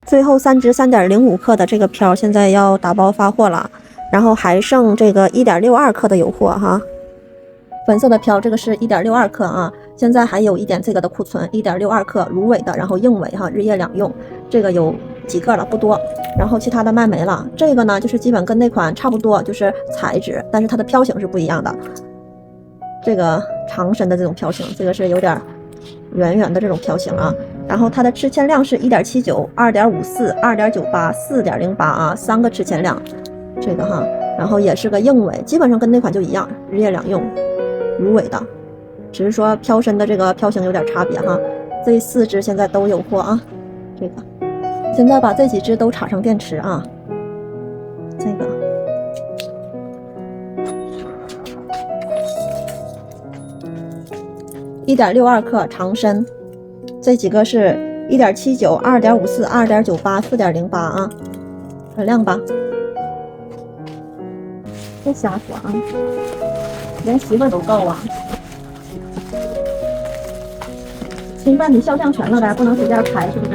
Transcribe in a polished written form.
最后3支3.05克的这个漂现在要打包发货了，然后还剩这个1.62克的有货哈。粉色的漂这个是1.62克啊，现在还有一点这个的库存，1.62克芦苇的，然后硬苇哈，日夜两用，这个有几个了，不多，然后其他的卖没了。这个呢，就是基本跟那款差不多，就是材质，但是它的漂型是不一样的。这个长身的这种漂型，这个是有点圆圆的这种漂型啊。然后它的持铅量是1.79、2.54、2.98、4.08啊，3个持铅量，这个哈，然后也是个硬苇，基本上跟那款就一样，日夜两用，芦苇的，只是说漂身的这个漂型有点差别哈。这4支现在都有货啊，这个现在把这几支都插上电池啊，这个。1.62克长身，这几个是1.79、2.54、2.98、4.08啊，很亮吧？别瞎说啊，连媳妇都够啊！侵犯你肖像权了呗，不能随便开，是不是？